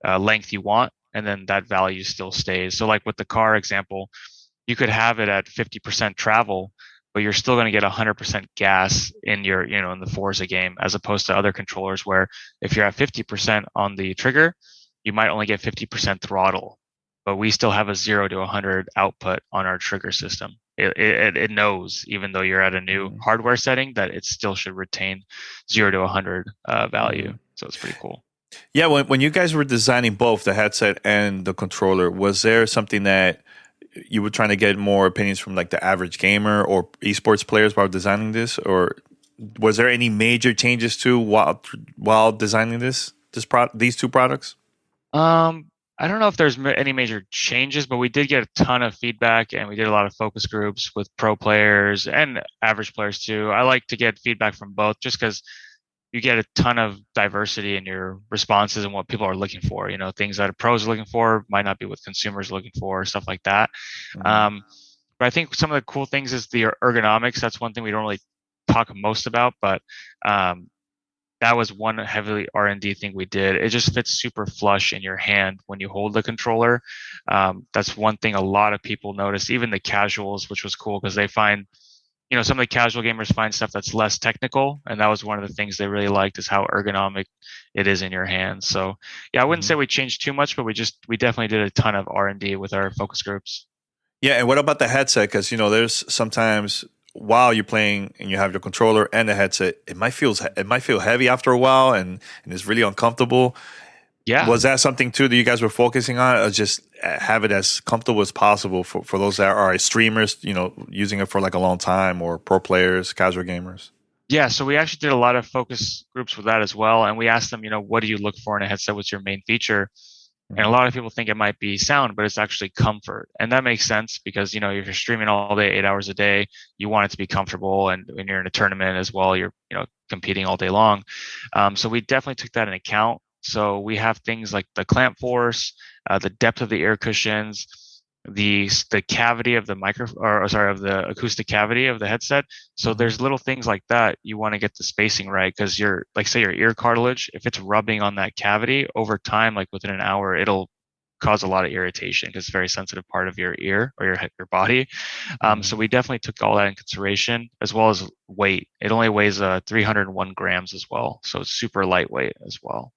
length you want, and then that value still stays. So, like with the car example, you could have it at 50% travel, but you're still going to get 100% gas in in the Forza game, as opposed to other controllers where if you're at 50% on the trigger, you might only get 50% throttle, but we still have a 0 to 100 output on our trigger system. It knows, even though you're at a new hardware setting, that it still should retain 0 to 100 value. So it's pretty cool. Yeah, when you guys were designing both the headset and the controller, was there something that you were trying to get more opinions from like the average gamer or esports players while designing this, or was there any major changes to while designing these two products? I don't know if there's any major changes, but we did get a ton of feedback, and we did a lot of focus groups with pro players and average players too. I like to get feedback from both, just because you get a ton of diversity in your responses and what people are looking for. Things that pros are looking for might not be what consumers are looking for, stuff like that. But I think some of the cool things is the ergonomics. That's one thing we don't really talk most about, but that was one heavily R&D thing we did. It just fits super flush in your hand when you hold the controller. That's one thing a lot of people notice, even the casuals, which was cool because they find, some of the casual gamers find stuff that's less technical. And that was one of the things they really liked, is how ergonomic it is in your hands. So yeah, I wouldn't say we changed too much, but we definitely did a ton of R&D with our focus groups. Yeah, and what about the headset? Because there's sometimes while you're playing and you have your controller and the headset, it might feel heavy after a while, and it's really uncomfortable. Yeah. Was that something too that you guys were focusing on, or just have it as comfortable as possible for those that are streamers, using it for like a long time, or pro players, casual gamers? Yeah, so we actually did a lot of focus groups with that as well, and we asked them, what do you look for in a headset? What's your main feature? And a lot of people think it might be sound, but it's actually comfort. And that makes sense because, if you're streaming all day, 8 hours a day, you want it to be comfortable. And when you're in a tournament as well, you're, competing all day long. So we definitely took that in account. So we have things like the clamp force, the depth of the ear cushions, the cavity of the of the acoustic cavity of the headset. So there's little things like that you want to get the spacing right, because say your ear cartilage, if it's rubbing on that cavity over time, like within an hour, it'll cause a lot of irritation because it's a very sensitive part of your ear or your body. So we definitely took all that in consideration, as well as weight. It only weighs 301 grams as well, so it's super lightweight as well.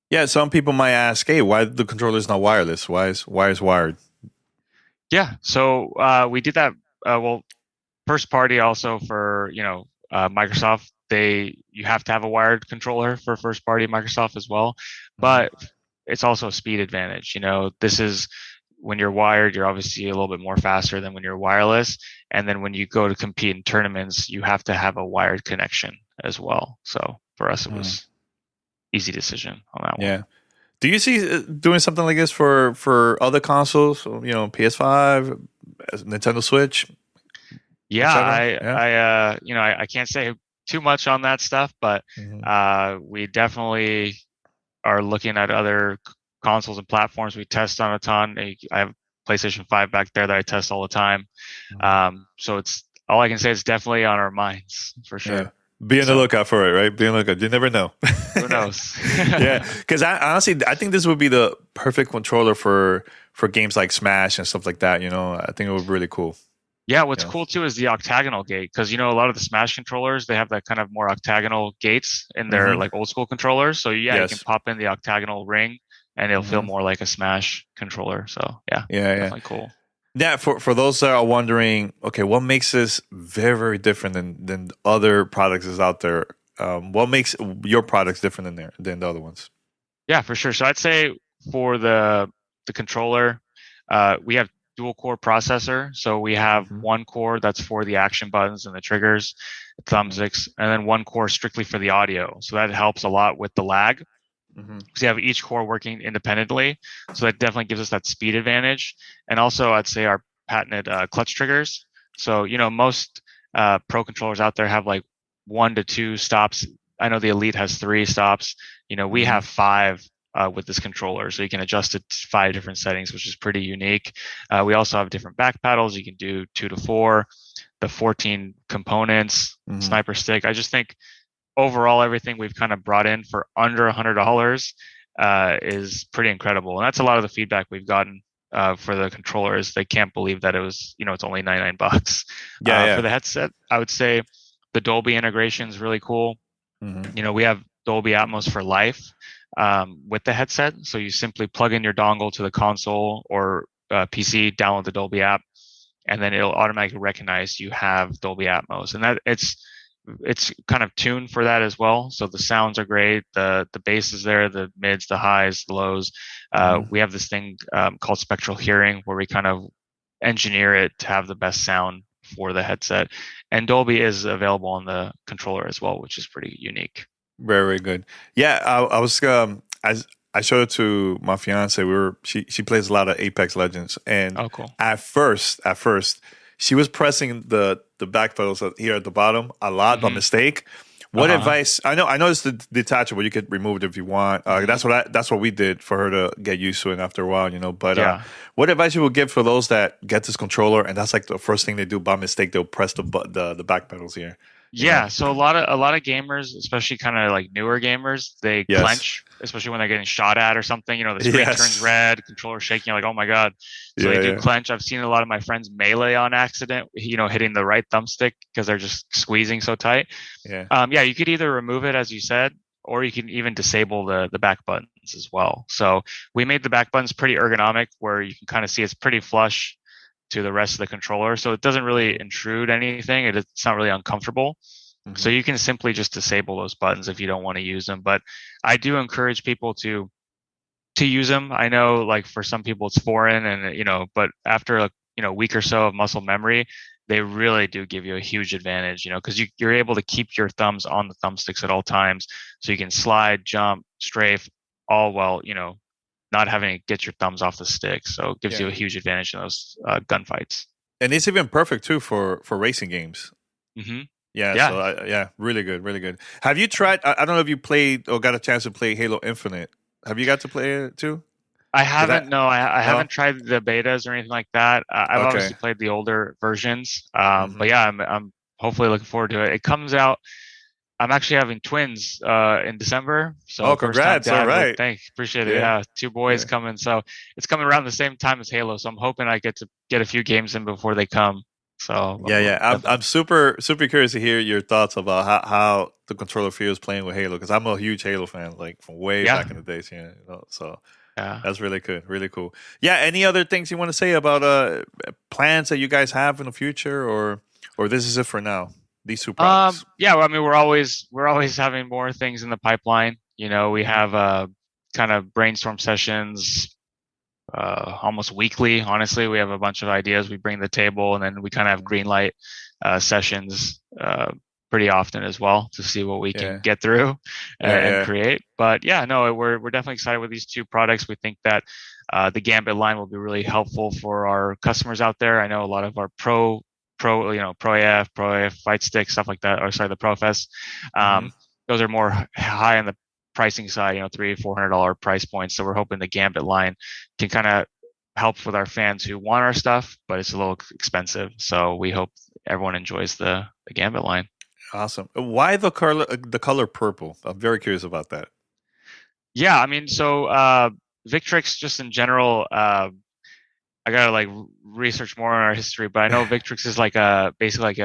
Yeah, some people might ask, "Hey, why the controller is not wireless? Why is wired?" Yeah, so we did that. First party also for Microsoft. You have to have a wired controller for first party Microsoft as well, but it's also a speed advantage. This is when you're wired, you're obviously a little bit more faster than when you're wireless. And then when you go to compete in tournaments, you have to have a wired connection as well. So for us, it was easy decision on that one. Yeah. Do you see doing something like this for other consoles? PS5, Nintendo Switch. Yeah, I can't say too much on that stuff, but we definitely are looking at other consoles and platforms. We test on a ton. I have PlayStation 5 back there that I test all the time. So it's all I can say is definitely on our minds for sure. Yeah. Be on the lookout for it, right? Be on the lookout. You never know. Who knows? Yeah, because honestly, I think this would be the perfect controller for games like Smash and stuff like that. I think it would be really cool. Yeah, what's cool too is the octagonal gate, because a lot of the Smash controllers, they have that kind of more octagonal gates in their like old school controllers. So you can pop in the octagonal ring and it'll feel more like a Smash controller. So definitely cool. Yeah, for those that are wondering, okay, what makes this very, very different than other products that's out there? What makes your products different than the other ones? Yeah, for sure. So I'd say for the controller, we have dual core processor. So we have one core that's for the action buttons and the triggers, thumbsticks, and then one core strictly for the audio. So that helps a lot with the lag. So you have each core working independently. So that definitely gives us that speed advantage. And also, I'd say our patented clutch triggers. So, most pro controllers out there have like 1 to 2 stops. I know the Elite has 3 stops. We have 5 with this controller. So you can adjust it to 5 different settings, which is pretty unique. We also have different back paddles. You can do 2 to 4, the 14 components, sniper stick. I just think overall, everything we've kind of brought in for under $100 is pretty incredible. And that's a lot of the feedback we've gotten for the controllers. They can't believe that it was, it's only $99. For the headset, I would say the Dolby integration is really cool. We have Dolby Atmos for life with the headset. So you simply plug in your dongle to the console or PC, download the Dolby app, and then it'll automatically recognize you have Dolby Atmos. And that it's kind of tuned for that as well. So the sounds are great. The bass is there, the mids, the highs, the lows. We have this thing called spectral hearing where we kind of engineer it to have the best sound for the headset. And Dolby is available on the controller as well, which is pretty unique. Very, very good. Yeah, I was I showed it to my fiance. She plays a lot of Apex Legends, and cool. At first, she was pressing the back pedals here at the bottom a lot by mistake. What advice? I know it's detachable. You could remove it if you want. That's what we did for her to get used to it after a while, But what advice you would give for those that get this controller and that's like the first thing they do by mistake? They'll press the back pedals here. Yeah, so a lot of gamers, especially kind of like newer gamers, they clench, especially when they're getting shot at or something. The screen turns red, controller shaking. You're like, oh my god! So they do clench. I've seen a lot of my friends melee on accident. Hitting the right thumbstick because they're just squeezing so tight. You could either remove it as you said, or you can even disable the back buttons as well. So we made the back buttons pretty ergonomic, where you can kind of see it's pretty flush to the rest of the controller, so it doesn't really intrude anything. It's not really uncomfortable. So you can simply just disable those buttons if you don't want to use them. But I do encourage people to use them. I know, like, for some people it's foreign, and but after a week or so of muscle memory, they really do give you a huge advantage. Because you're able to keep your thumbs on the thumbsticks at all times, so you can slide, jump, strafe, all while not having to get your thumbs off the stick. So it gives you a huge advantage in those gunfights. And it's even perfect too for racing games. So really good, really good. Have you tried? I don't know if you played or got a chance to play Halo Infinite. Have you got to play it too? I haven't. I haven't tried the betas or anything like that. I've obviously played the older versions. But yeah, I'm hopefully looking forward to it. It comes out. I'm actually having twins in December. So congrats! All right, thanks, appreciate it. Yeah, 2 boys coming. So it's coming around the same time as Halo. So I'm hoping I get to get a few games in before they come. So I'm super curious to hear your thoughts about how the controller feels playing with Halo, because I'm a huge Halo fan, like from way back in the days. So that's really good, really cool. Yeah, any other things you want to say about plans that you guys have in the future, or this is it for now? These 2 products. I mean, we're always having more things in the pipeline. We have kind of brainstorm sessions almost weekly. Honestly, we have a bunch of ideas we bring to the table, and then we kind of have green light sessions pretty often as well to see what we can get through and create. But we're definitely excited with these 2 products. We think that the Gambit line will be really helpful for our customers out there. I know a lot of our Pro AF fight stick, stuff like that, or sorry, the ProFest. Those are more high on the pricing side, $300-$400 price points. So we're hoping the Gambit line can kind of help with our fans who want our stuff, but it's a little expensive. So we hope everyone enjoys the Gambit line. Awesome. Why the color purple? I'm very curious about that. Yeah, I mean, so Victrix just in general, I gotta research more on our history, but I know Victrix is basically like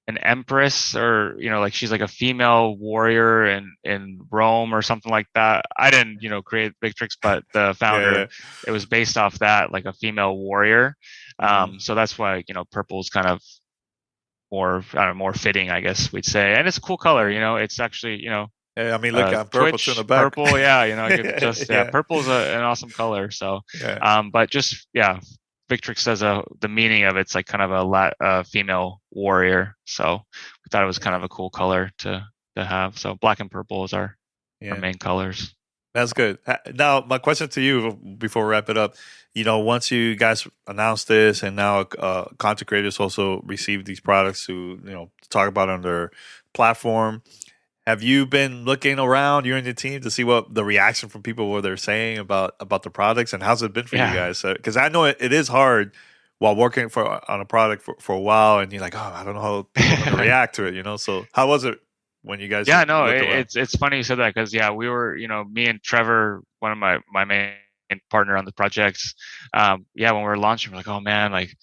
an empress, or she's like a female warrior in Rome or something like that. I didn't create Victrix, but the founder, it was based off that, like a female warrior. So that's why purple is kind of more fitting, I guess we'd say, and it's a cool color. It's actually I mean, look, I'm purple Twitch, in the back. Purple, purple is an awesome color. So, but just Victrix says the meaning of it's like kind of a female warrior. So we thought it was kind of a cool color to have. So black and purple is our main colors. That's good. Now, my question to you before we wrap it up, once you guys announce this and now content creators also receive these products to talk about on their platform, have you been looking around, you and your team, to see what the reaction from people, what they're saying about the products, and how's it been for you guys? Because I know it is hard while working on a product for a while, and you're like, oh, I don't know how people are going to react to it, So how was it when you guys? Yeah, no, it's funny you said that because we were, me and Trevor, one of my main partner on the projects, when we were launching, we're like, oh man, like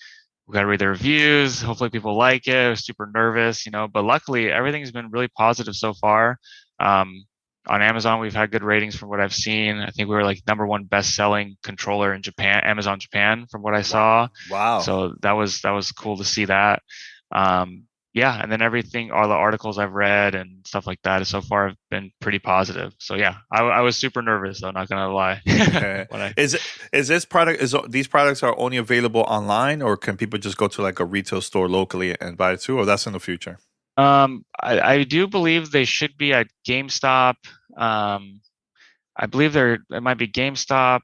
we got to read the reviews. Hopefully people like it. I was super nervous, but luckily everything's been really positive so far. On Amazon, we've had good ratings from what I've seen. I think we were like #1 best-selling controller in Japan, Amazon Japan, from what I saw. Wow! So that was cool to see that. And then all the articles I've read and stuff like that so far have been pretty positive. So I was super nervous though, not gonna lie. Okay. These products are only available online, or can people just go to like a retail store locally and buy it too, or that's in the future? I do believe they should be at GameStop. I believe it might be GameStop,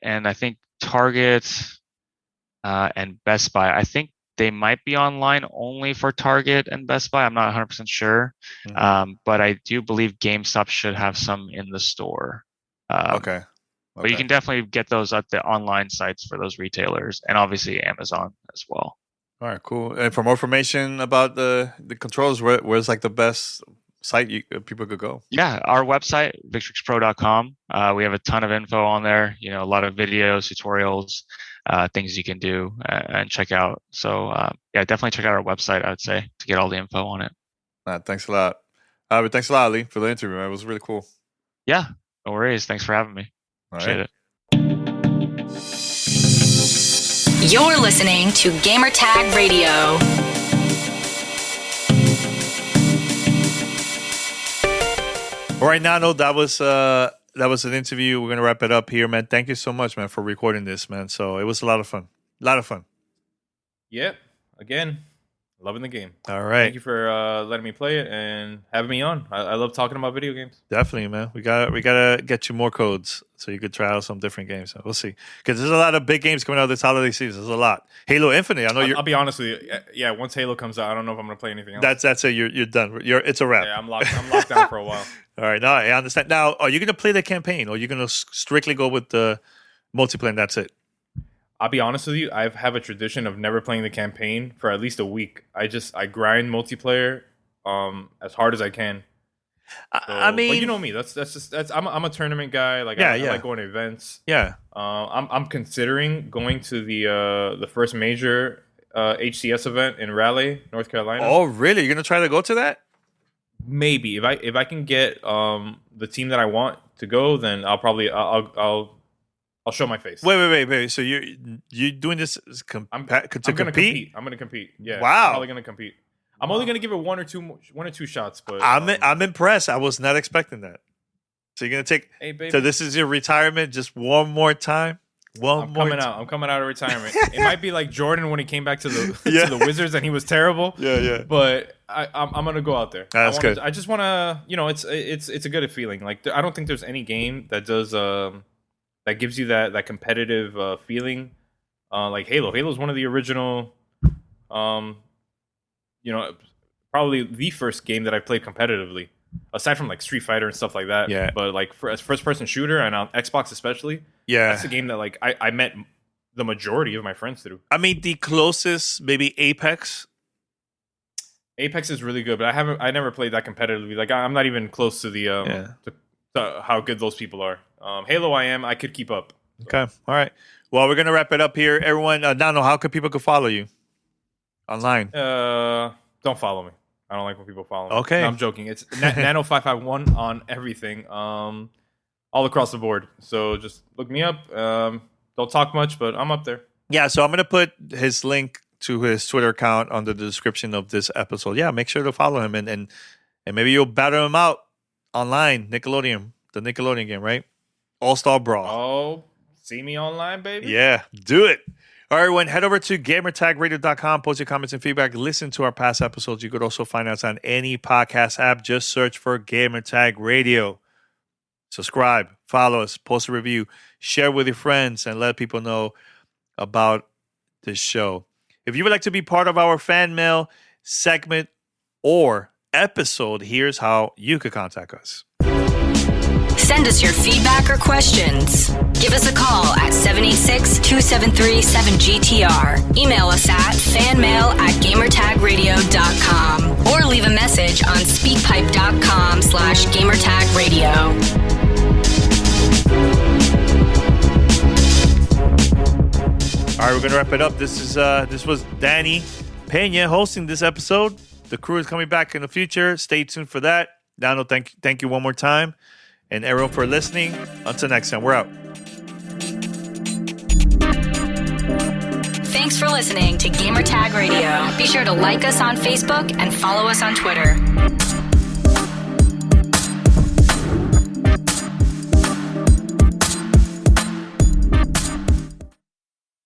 and I think Target, and Best Buy. I think they might be online only for Target and Best Buy. I'm not 100% sure. Mm-hmm. But I do believe GameStop should have some in the store. Okay. But you can definitely get those at the online sites for those retailers, and obviously Amazon as well. All right, cool. And for more information about the controls, where's like the best site people could go? Yeah, our website, victrixpro.com. We have a ton of info on there, a lot of videos, tutorials, things you can do and check out. So definitely check out our website, I would say, to get all the info on it. Thanks a lot. But thanks a lot, Ali, for the interview. Man. It was really cool. Yeah, no worries. Thanks for having me. Appreciate it. You're listening to Gamertag Radio. All right, Nano, that was an interview. We're gonna wrap it up here, man. Thank you so much, man, for recording this, man. So it was a lot of fun. Yep. Again, loving the game. All right. Thank you for letting me play it and having me on. I love talking about video games. Definitely, man. We gotta get you more codes so you could try out some different games. So we'll see, because there's a lot of big games coming out this holiday season. There's a lot. Halo Infinite. I know I'll be honest with you. Yeah, once Halo comes out, I don't know if I'm gonna play anything else. That's it. You're done. It's a wrap. Yeah, I'm locked down for a while. All right. Now I understand. Now, are you gonna play the campaign, or are you gonna strictly go with the multiplayer and that's it? I'll be honest with you. I have a tradition of never playing the campaign for at least a week. I grind multiplayer as hard as I can. I mean, but you know me. I'm a tournament guy. Like I like going to events. Yeah. I'm considering going to the first major HCS event in Raleigh, North Carolina. Oh, really? You're gonna try to go to that? Maybe if I can get the team that I want to go, then I'll show my face. Wait. So you're doing this to compete? I'm gonna compete. I'm gonna compete. Yeah. Wow. I'm probably gonna compete. I'm only gonna give it one or two shots. But I'm impressed. I was not expecting that. So you're gonna take. Hey, baby. So this is your retirement, just one more time. I'm coming out of retirement. It might be like Jordan when he came back to the to the Wizards and he was terrible. Yeah. But I'm gonna go out there. That's good. I just wanna, it's a good feeling. Like I don't think there's any game that does that gives you that competitive feeling, like Halo. Halo's one of the original, probably the first game that I played competitively, aside from like Street Fighter and stuff like that. Yeah. But like as first-person shooter, and on Xbox especially, that's a game that like I met the majority of my friends through. I mean, the closest maybe Apex. Apex is really good, but I never played that competitively. Like I'm not even close to the to how good those people are. Halo, I could keep up. So. Okay, all right. Well, we're gonna wrap it up here. Everyone, Nano, how could people follow you online? Don't follow me. I don't like when people follow me. Okay, no, I'm joking. It's Nano551 on everything, all across the board. So just look me up. Don't talk much, but I'm up there. Yeah, so I'm gonna put his link to his Twitter account under the description of this episode. Yeah, make sure to follow him and maybe you'll battle him out online. Nickelodeon, the Nickelodeon game, right? All-Star Brawl. Oh, see me online, baby? Yeah, do it. All right, everyone, head over to gamertagradio.com, post your comments and feedback, listen to our past episodes. You could also find us on any podcast app. Just search for Gamertag Radio. subscribe, follow us, post a review, share with your friends, and let people know about this show. If you would like to be part of our fan mail segment or episode, here's how you could contact us. Send us your feedback or questions. Give us a call at 786-273-7GTR. Email us at fanmail@gamertagradio.com or leave a message on speakpipe.com/gamertagradio. All right, we're going to wrap it up. This was Danny Pena hosting this episode. The crew is coming back in the future. Stay tuned for that. Dano, thank you one more time. And everyone for listening. Until next time, we're out. Thanks for listening to Gamertag Radio. Be sure to like us on Facebook and follow us on Twitter.